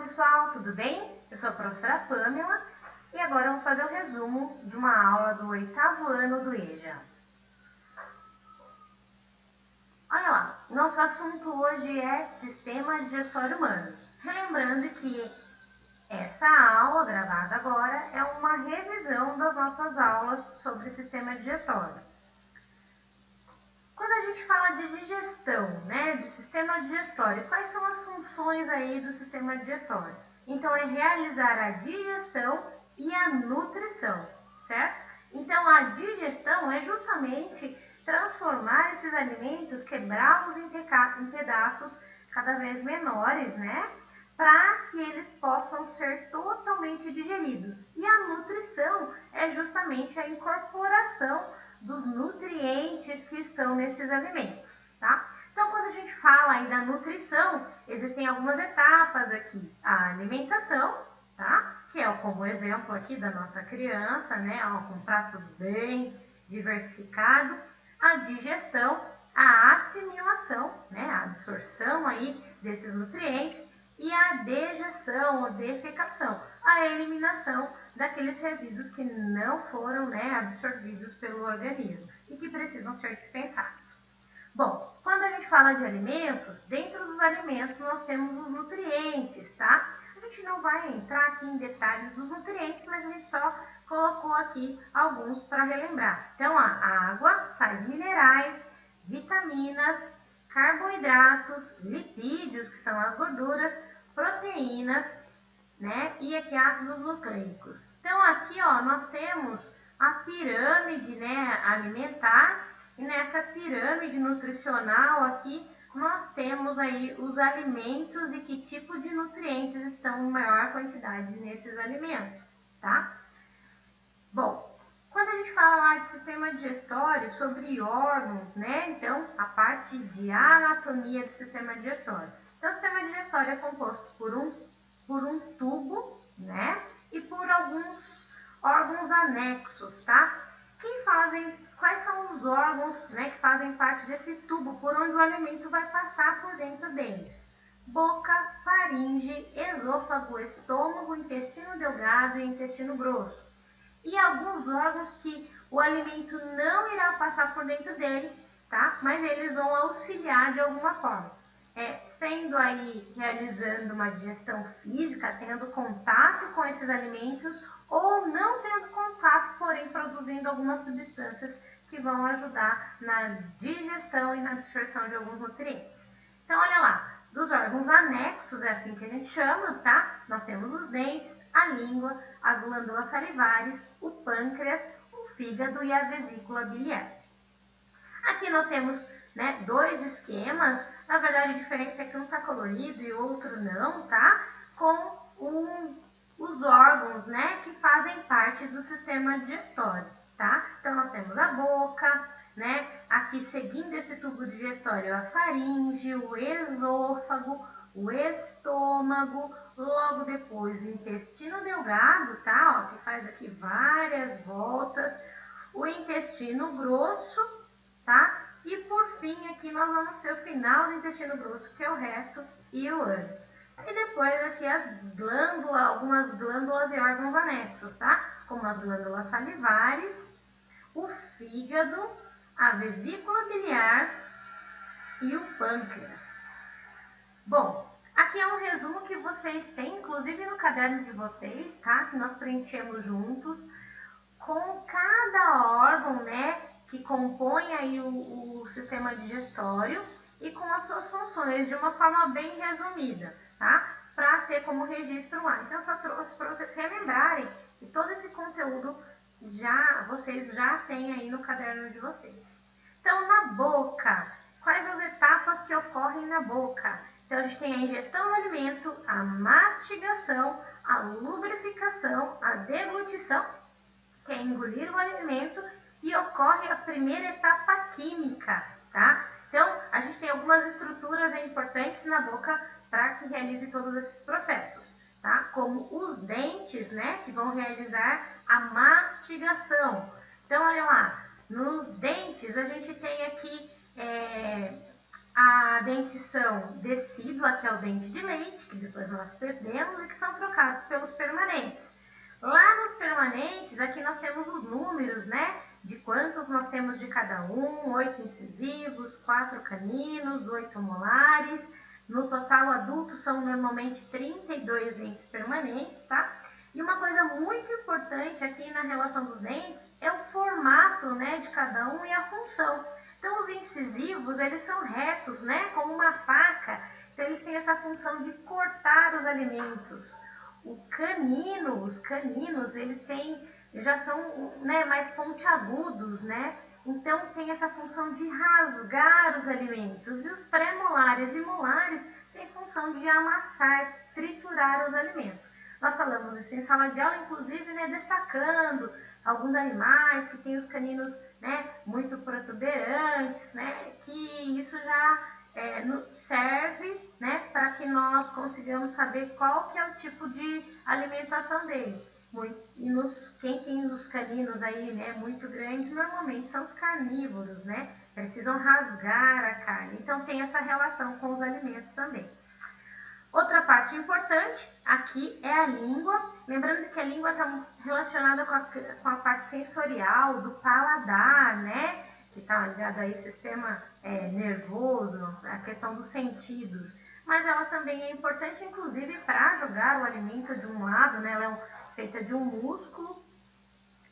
pessoal, tudo bem? Eu sou a professora Pamela e agora eu vou fazer o resumo de uma aula do 8º ano do EJA. Olha lá, nosso assunto hoje é Sistema Digestório Humano. Relembrando que essa aula gravada agora é uma revisão das nossas aulas sobre Sistema Digestório. Quando a gente fala de digestão, do sistema digestório, quais são as funções aí do sistema digestório? Então, é realizar a digestão e a nutrição, certo? Então, a digestão é justamente transformar esses alimentos, quebrá-los em pedaços cada vez menores, para que eles possam ser totalmente digeridos. E a nutrição é justamente a incorporação dos nutrientes que estão nesses alimentos, tá? Então, quando a gente fala aí da nutrição, existem algumas etapas aqui. A alimentação, tá? Que é como exemplo aqui da nossa criança, com um prato bem diversificado. A digestão, a assimilação, a absorção aí desses nutrientes e a dejeção ou defecação, a eliminação daqueles resíduos que não foram absorvidos pelo organismo e que precisam ser dispensados. Bom, quando a gente fala de alimentos, dentro dos alimentos nós temos os nutrientes, tá? A gente não vai entrar aqui em detalhes dos nutrientes, mas a gente só colocou aqui alguns para relembrar. Então, a água, sais minerais, vitaminas, carboidratos, lipídios, que são as gorduras, proteínas, e aqui ácidos nucleicos. Então, aqui, nós temos a pirâmide, alimentar, e nessa pirâmide nutricional aqui, nós temos aí os alimentos e que tipo de nutrientes estão em maior quantidade nesses alimentos, tá? Bom, quando a gente fala lá de sistema digestório, sobre órgãos, então, a parte de anatomia do sistema digestório. Então, o sistema digestório é composto por um tubo, e por alguns órgãos anexos, tá? Quais são os órgãos, que fazem parte desse tubo, por onde o alimento vai passar por dentro deles? Boca, faringe, esôfago, estômago, intestino delgado e intestino grosso. E alguns órgãos que o alimento não irá passar por dentro dele, tá? Mas eles vão auxiliar de alguma forma. Sendo aí realizando uma digestão física, tendo contato com esses alimentos, ou não tendo contato, porém produzindo algumas substâncias que vão ajudar na digestão e na absorção de alguns nutrientes. Então, olha lá, dos órgãos anexos, é assim que a gente chama, tá? Nós temos os dentes, a língua, as glândulas salivares, o pâncreas, o fígado e a vesícula biliar. Aqui nós temos dois esquemas, na verdade a diferença é que um está colorido e o outro não, tá? Com os órgãos, que fazem parte do sistema digestório, tá? Então, nós temos a boca, aqui seguindo esse tubo digestório, a faringe, o esôfago, o estômago, logo depois o intestino delgado, tá? Que faz aqui várias voltas, o intestino grosso, tá? E por fim, aqui nós vamos ter o final do intestino grosso, que é o reto e o ânus. E depois aqui algumas glândulas e órgãos anexos, tá? Como as glândulas salivares, o fígado, a vesícula biliar e o pâncreas. Bom, aqui é um resumo que vocês têm, inclusive no caderno de vocês, tá? Que nós preenchemos juntos, com cada órgão, que compõe aí o sistema digestório e com as suas funções de uma forma bem resumida, tá? Para ter como registro lá. Então, eu só trouxe para vocês relembrarem que todo esse conteúdo vocês já têm aí no caderno de vocês. Então, na boca, quais as etapas que ocorrem na boca? Então, a gente tem a ingestão do alimento, a mastigação, a lubrificação, a deglutição, que é engolir o alimento, e ocorre a primeira etapa química, tá? Então, a gente tem algumas estruturas importantes na boca para que realize todos esses processos, tá? Como os dentes, que vão realizar a mastigação. Então, olha lá, nos dentes a gente tem aqui a dentição decídua, que é o dente de leite, que depois nós perdemos e que são trocados pelos permanentes. Lá nos permanentes, aqui nós temos os números, né? De quantos nós temos de cada um, 8 incisivos, 4 caninos, 8 molares. No total adulto são normalmente 32 dentes permanentes, tá? E uma coisa muito importante aqui na relação dos dentes é o formato, né, de cada um e a função. Então, os incisivos, eles são retos, né, como uma faca. Então, eles têm essa função de cortar os alimentos. Os caninos, eles já são, né, mais pontiagudos, né? Então, tem essa função de rasgar os alimentos. E os pré-molares e molares têm função de amassar, triturar os alimentos. Nós falamos isso em sala de aula, inclusive, né, destacando alguns animais que têm os caninos, né, muito protuberantes, né, que isso já serve, né, para que nós consigamos saber qual que é o tipo de alimentação dele. E quem tem os caninos aí, né, muito grandes, normalmente são os carnívoros, né, precisam rasgar a carne. Então tem essa relação com os alimentos também. Outra parte importante aqui é a língua. Lembrando que a língua está relacionada com a parte sensorial do paladar, né? Que está ligada aí ao sistema nervoso, a questão dos sentidos. Mas ela também é importante, inclusive, para jogar o alimento de um lado, né? Ela é feita de um músculo,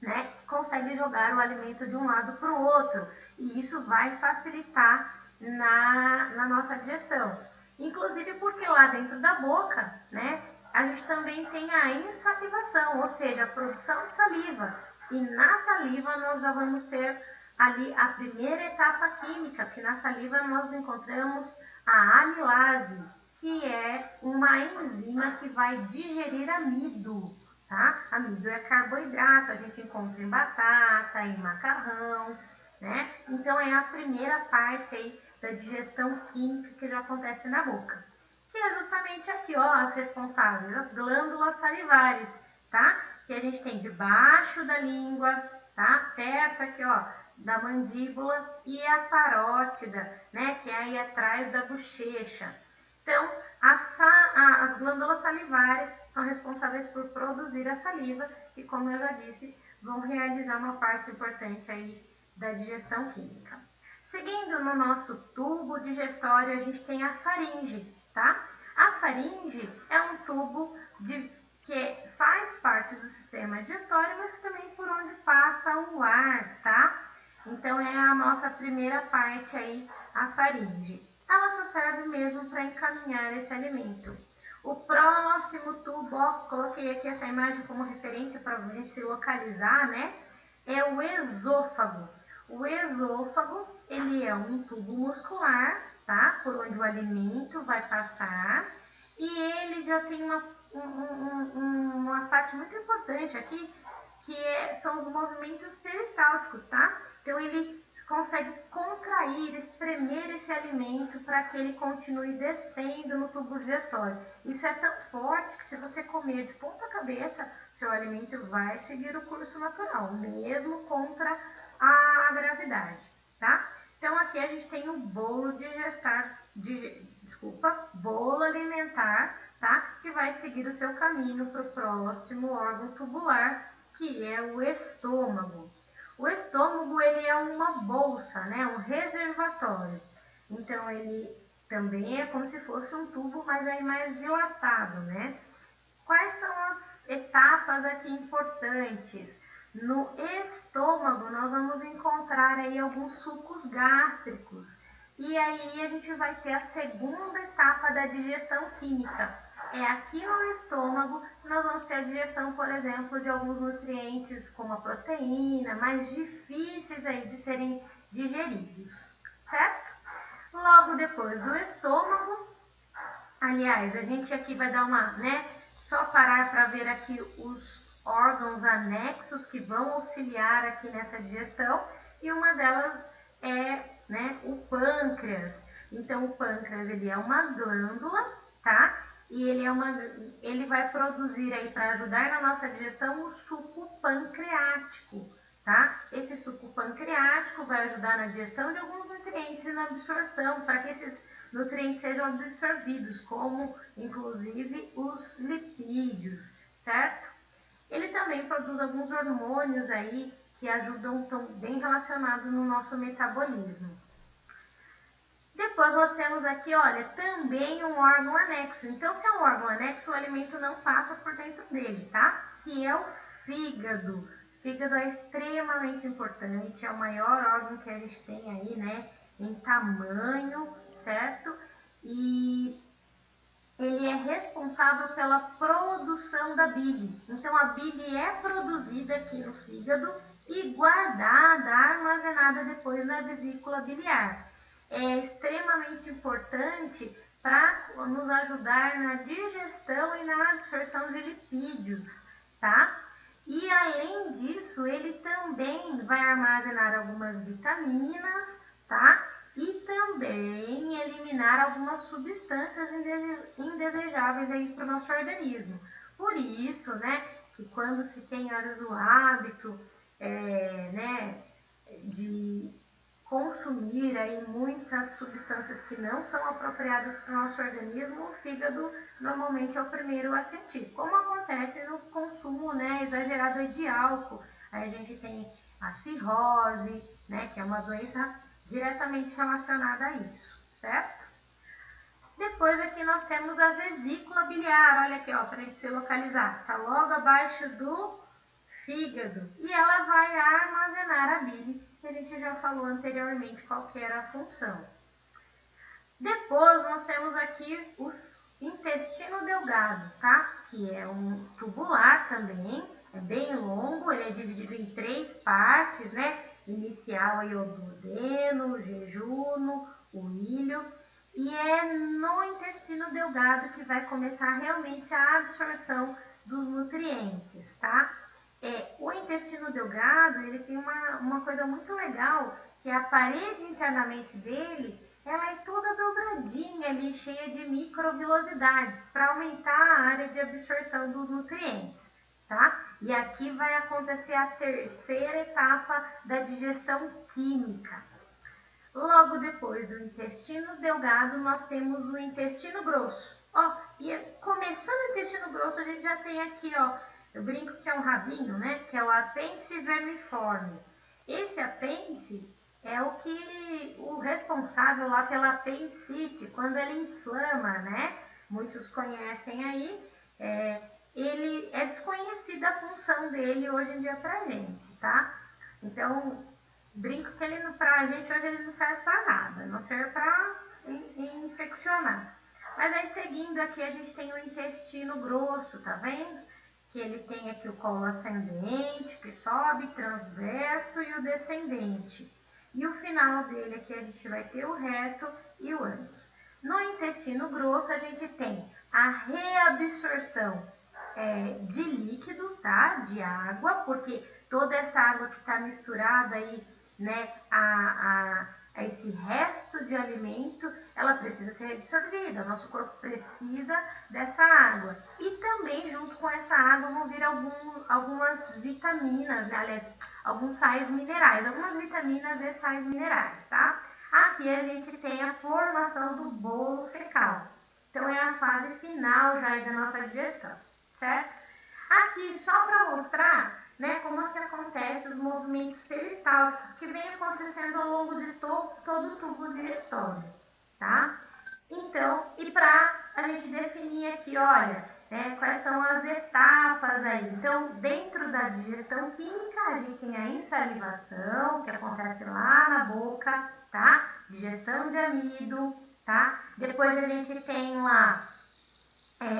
né? Que consegue jogar o alimento de um lado para o outro. E isso vai facilitar na nossa digestão. Inclusive porque lá dentro da boca, né, a gente também tem a ensalivação, ou seja, a produção de saliva. E na saliva nós já vamos ter ali a primeira etapa química, que na saliva nós encontramos a amilase, que é uma enzima que vai digerir amido, tá? Amido é carboidrato, a gente encontra em batata, em macarrão, né? Então é a primeira parte aí da digestão química que já acontece na boca, que é justamente aqui, ó, as responsáveis, as glândulas salivares, tá? Que a gente tem debaixo da língua, tá? Perto aqui, ó, da mandíbula, e a parótida, né? Que é aí atrás da bochecha. Então, as glândulas salivares são responsáveis por produzir a saliva, que, como eu já disse, vão realizar uma parte importante aí da digestão química. Seguindo no nosso tubo digestório, a gente tem a faringe, tá? A faringe é um tubo que faz parte do sistema digestório, mas que também por onde passa o ar, tá? Então, é a nossa primeira parte aí, a faringe. Ela só serve mesmo para encaminhar esse alimento. O próximo tubo, ó, coloquei aqui essa imagem como referência para a gente se localizar, né? É o esôfago. O esôfago, ele é um tubo muscular, tá? Por onde o alimento vai passar. E ele já tem uma parte muito importante aqui, que são os movimentos peristálticos, tá? Então, ele consegue contrair, espremer esse alimento para que ele continue descendo no tubo digestório. Isso é tão forte que se você comer de ponta cabeça, seu alimento vai seguir o curso natural, mesmo contra a gravidade, tá? Então, aqui a gente tem o bolo bolo alimentar, tá? Que vai seguir o seu caminho para o próximo órgão tubular, que é o estômago. O estômago, ele é uma bolsa, né? Um reservatório. Então, ele também é como se fosse um tubo, mas aí mais dilatado, né? Quais são as etapas aqui importantes? No estômago, nós vamos encontrar aí alguns sucos gástricos. E aí a gente vai ter a segunda etapa da digestão química. É aqui no estômago que nós vamos ter a digestão, por exemplo, de alguns nutrientes como a proteína, mais difíceis aí de serem digeridos, certo? Logo depois do estômago, aliás, a gente aqui vai dar uma, né, só parar para ver aqui os órgãos anexos que vão auxiliar aqui nessa digestão, e uma delas é, né, o pâncreas. Então, o pâncreas, ele é uma glândula, tá? E ele vai produzir aí, para ajudar na nossa digestão, o suco pancreático, tá? Esse suco pancreático vai ajudar na digestão de alguns nutrientes nutrientes na absorção, para que esses nutrientes sejam absorvidos, como inclusive os lipídios, certo? Ele também produz alguns hormônios aí que ajudam, estão bem relacionados no nosso metabolismo. Depois nós temos aqui, olha, também um órgão anexo. Então, se é um órgão anexo, o alimento não passa por dentro dele, tá? Que é o fígado. O fígado é extremamente importante, é o maior órgão que a gente tem aí, né? Em tamanho, certo? E ele é responsável pela produção da bile. Então, a bile é produzida aqui no fígado e guardada, armazenada depois na vesícula biliar. É extremamente importante para nos ajudar na digestão e na absorção de lipídios, tá? E além disso, ele também vai armazenar algumas vitaminas, tá? E também eliminar algumas substâncias indesejáveis aí para o nosso organismo. Por isso, né, que quando se tem às vezes o hábito, de consumir aí muitas substâncias que não são apropriadas para o nosso organismo, o fígado normalmente é o primeiro a sentir, como acontece no consumo, né, exagerado de álcool. Aí a gente tem a cirrose, né, que é uma doença diretamente relacionada a isso, certo? Depois aqui nós temos a vesícula biliar, olha aqui, ó, para a gente se localizar, tá logo abaixo do fígado, e ela vai armazenar a bile, que a gente já falou anteriormente qual que era a função. Depois nós temos aqui o intestino delgado, tá? Que é um tubular também, é bem longo, ele é dividido em 3 partes, né? Inicial aí o duodeno, o jejuno, o ilho, e é no intestino delgado que vai começar realmente a absorção dos nutrientes, tá? O intestino delgado, ele tem uma coisa muito legal, que a parede internamente dele, ela é toda dobradinha ali, cheia de microvilosidades, para aumentar a área de absorção dos nutrientes, tá? E aqui vai acontecer a terceira etapa da digestão química. Logo depois do intestino delgado, nós temos o intestino grosso. Ó, e começando o intestino grosso, a gente já tem aqui, ó, eu brinco que é um rabinho, né? Que é o apêndice vermiforme. Esse apêndice é o responsável lá pela apendicite, quando ele inflama, né? Muitos conhecem aí. Ele é desconhecida a função dele hoje em dia pra gente, tá? Então, brinco que ele pra gente hoje ele não serve para nada, não serve para infeccionar. Mas aí seguindo aqui a gente tem o intestino grosso, tá vendo? Que ele tem aqui o colo ascendente, que sobe, transverso e o descendente. E o final dele aqui a gente vai ter o reto e o ânus. No intestino grosso a gente tem a reabsorção de líquido, tá? De água, porque toda essa água que está misturada aí, né, a esse resto de alimento, ela precisa ser absorvida, nosso corpo precisa dessa água. E também junto com essa água vão vir algumas vitaminas, né? Aliás, alguns sais minerais, algumas vitaminas e sais minerais, tá? Aqui a gente tem a formação do bolo fecal. Então é a fase final já da nossa digestão, certo? Aqui só para mostrar, né, como é que acontece os movimentos peristálticos que vem acontecendo ao longo de todo o tubo digestório, tá? Então, e para a gente definir aqui, olha, né, quais são as etapas aí. Então, dentro da digestão química, a gente tem a insalivação, que acontece lá na boca, tá? Digestão de amido, tá? Depois a gente tem lá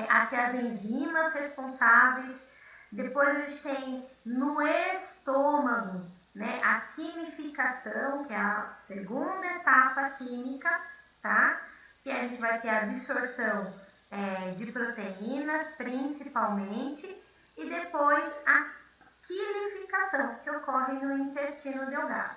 aqui as enzimas responsáveis. Depois a gente tem no estômago, né, a quimificação, que é a segunda etapa química, tá? Que a gente vai ter a absorção de proteínas, principalmente, e depois a quilificação, que ocorre no intestino delgado.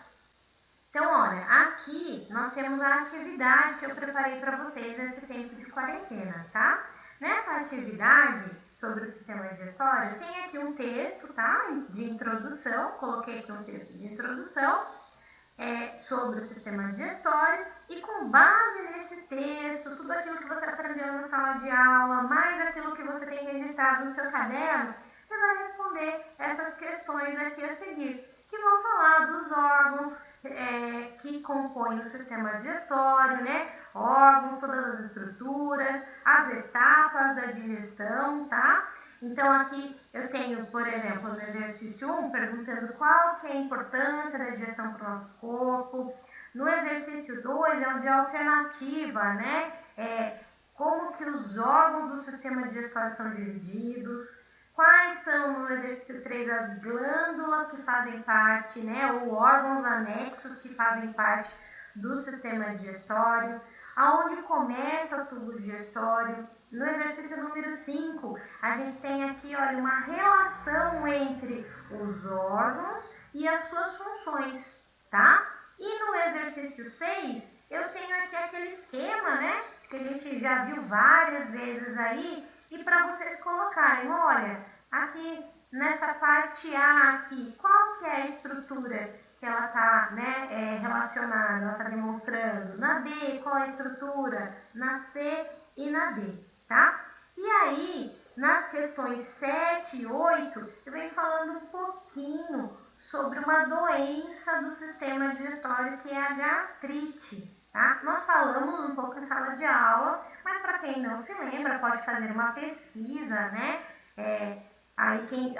Então, olha, aqui nós temos a atividade que eu preparei para vocês nesse tempo de quarentena, tá? Nessa atividade sobre o sistema digestório, tem aqui um texto, tá? De introdução, coloquei aqui um texto de introdução. sobre o sistema digestório e com base nesse texto, tudo aquilo que você aprendeu na sala de aula, mais aquilo que você tem registrado no seu caderno, você vai responder essas questões aqui a seguir, que vão falar dos órgãos que compõem o sistema digestório, né? Órgãos, todas as estruturas, as etapas da digestão, tá? Então aqui eu tenho, por exemplo, no exercício 1, perguntando qual que é a importância da digestão para o nosso corpo. No exercício 2 é o de alternativa, né? Como que os órgãos do sistema digestório são divididos. Quais são, no exercício 3, as glândulas que fazem parte, né, ou órgãos anexos que fazem parte do sistema digestório, aonde começa o tubo digestório. No exercício número 5, a gente tem aqui, olha, uma relação entre os órgãos e as suas funções, tá? E no exercício 6, eu tenho aqui aquele esquema, né, que a gente já viu várias vezes aí, e para vocês colocarem, olha, aqui nessa parte A aqui, qual que é a estrutura que ela está, né, relacionada, ela está demonstrando? Na B, qual é a estrutura? Na C e na D, tá? E aí, nas questões 7 e 8, eu venho falando um pouquinho sobre uma doença do sistema digestório que é a gastrite. Tá? Nós falamos um pouco em sala de aula, mas para quem não se lembra, pode fazer uma pesquisa, né?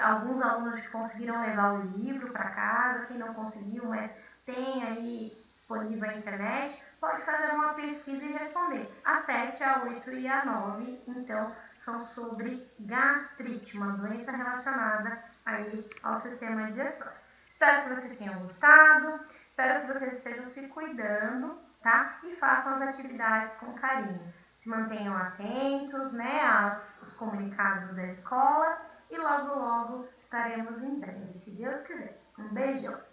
Alguns alunos conseguiram levar o livro para casa, quem não conseguiu, mas tem aí disponível na internet, pode fazer uma pesquisa e responder. A 7, a 8 e a 9, então, são sobre gastrite, uma doença relacionada aí ao sistema digestório. Espero que vocês tenham gostado, espero que vocês estejam se cuidando, tá? E façam as atividades com carinho. Se mantenham atentos, né, aos comunicados da escola e logo, logo estaremos em breve, se Deus quiser. Um beijão!